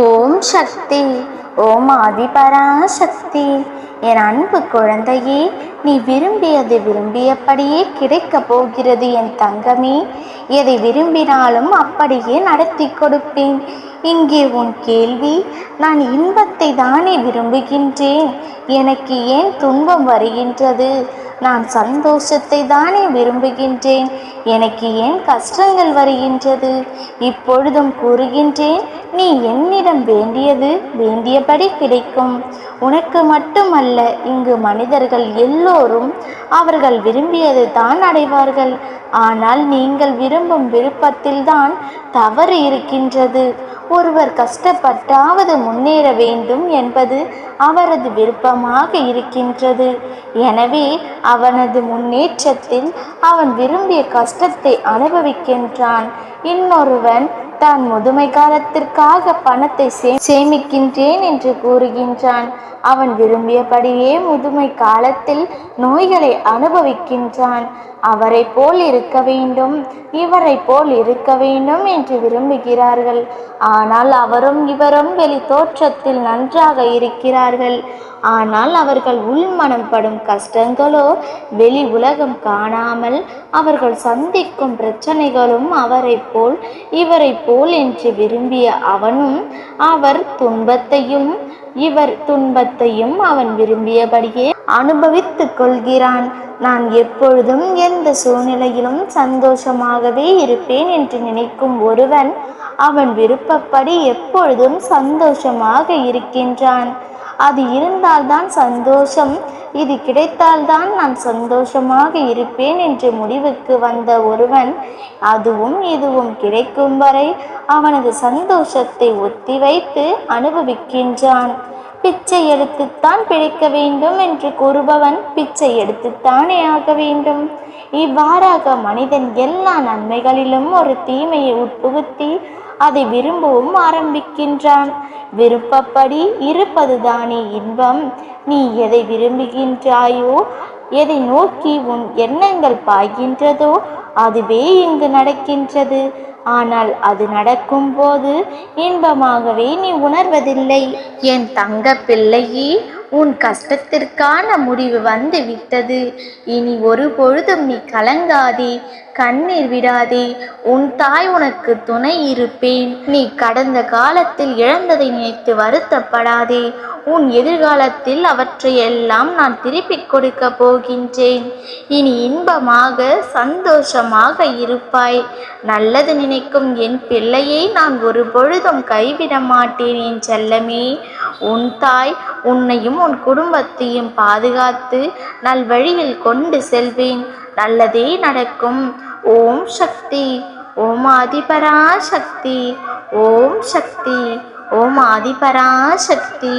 ஓம் சக்தி. ஓம் ஆதிபராசக்தி. என் அன்பு குழந்தையே, நீ விரும்பியது விரும்பியபடியே கிடைக்கப் போகிறது என் தங்கமே. எதை விரும்பினாலும் அப்படியே நடத்தி கொடுப்பேன். இங்கே உன் கேள்வி, நான் இன்பத்தை தானே விரும்புகின்றேன், எனக்கு ஏன் துன்பம் வருகின்றது? நான் சந்தோஷத்தை தானே விரும்புகின்றேன், எனக்கு ஏன் கஷ்டங்கள் வருகின்றது? இப்பொழுதும் கூறுகின்றேன், நீ என்னிடம் வேண்டியது வேண்டியபடி கிடைக்கும். உனக்கு மட்டுமல்ல, இங்கு மனிதர்கள் எல்லோரும் அவர்கள் விரும்பியதை தான் அடைவார்கள். ஆனால் நீங்கள் விரும்பும் விருப்பத்தில்தான் தவறு இருக்கின்றது. ஒருவர் கஷ்டப்பட்டாவது முன்னேற வேண்டும் என்பது அவரது விருப்பமாக இருக்கின்றது. எனவே அவனது முன்னேற்றத்தில் அவன் விரும்பிய கஷ்டத்தை அனுபவிக்கின்றான். இன்னொருவன் தான் முதுமை காலத்திற்காக பணத்தை சேமிக்கின்றேன் என்று கூறுகின்றான். அவன் விரும்பியபடியே முதுமை காலத்தில் நோய்களை அனுபவிக்கின்றான். அவரை போல் இருக்க வேண்டும், இவரை போல் இருக்க வேண்டும் என்று விரும்புகிறார்கள். ஆனால் அவரும் இவரும் வெளி தோற்றத்தில் நன்றாக இருக்கிறார்கள். ஆனால் அவர்கள் உள்மனம் படும் கஷ்டங்களோ வெளி உலகம் காணாமல் அவர்கள் சந்திக்கும் பிரச்சனைகளும் அவரை போல் இவரை போல் என்று விரும்பிய அவனும் அவர் துன்பத்தையும் இவர் துன்பத்தையும் அவன் விரும்பியபடியே அனுபவித்துக் கொள்கிறான். நான் எப்பொழுதும் எந்த சூழ்நிலையிலும் சந்தோஷமாகவே இருப்பேன் என்று நினைக்கும் ஒருவன் அவன் விருப்பப்படி எப்பொழுதும் சந்தோஷமாக இருக்கின்றான். அது இருந்தால்தான் சந்தோஷம், இது கிடைத்தால்தான் நான் சந்தோஷமாக இருப்பேன் என்ற முடிவுக்கு வந்த ஒருவன் அதுவும் இதுவும் கிடைக்கும் வரை அவனது சந்தோஷத்தை ஒத்திவைத்து அனுபவிக்கின்றான். பிச்சை எடுத்துத்தான் பிழைக்க வேண்டும் என்று கூறுபவன் பிச்சை எடுத்துத்தானே ஆக வேண்டும். இவ்வாறாக மனிதன் எல்லா நன்மைகளிலும் ஒரு தீமையை உட்புகுத்தி அதை விரும்பவும் ஆரம்பிக்கின்றான். விருப்பப்படி இருப்பதுதானே இன்பம். நீ எதை விரும்புகின்றாயோ, எதை நோக்கி உன் எண்ணங்கள் பாய்கின்றதோ அதுவே இங்கு நடக்கின்றது. ஆனால் அது நடக்கும் போது இன்பமாகவே நீ உணர்வதில்லை. என் தங்க பிள்ளையே, உன் கஷ்டத்திற்கான முடிவு வந்து விட்டது. இனி ஒரு பொழுதும் நீ கலங்காதே, கண்ணீர் விடாதே. உன் தாய் உனக்கு துணை இருப்பேன். நீ கடந்த காலத்தில் இழந்ததை நினைத்து வருத்தப்படாதே. உன் எதிர்காலத்தில் அவற்றையெல்லாம் நான் திருப்பிக் கொடுக்க போகின்றேன். இனி இன்பமாக சந்தோஷமாக இருப்பாய். நல்லது நினைக்கும் என் பிள்ளையை நான் ஒரு பொழுதும் கைவிட மாட்டேன் என் செல்லமே. உன் தாய் உன்னையும் உன் குடும்பத்தையும் பாதுகாத்து நல்வழியில் கொண்டு செல்வேன். நல்லதே நடக்கும். ஓம் சக்தி. ஓம் ஆதிபராசக்தி. ஓம் சக்தி. ஓம் ஆதிபராசக்தி.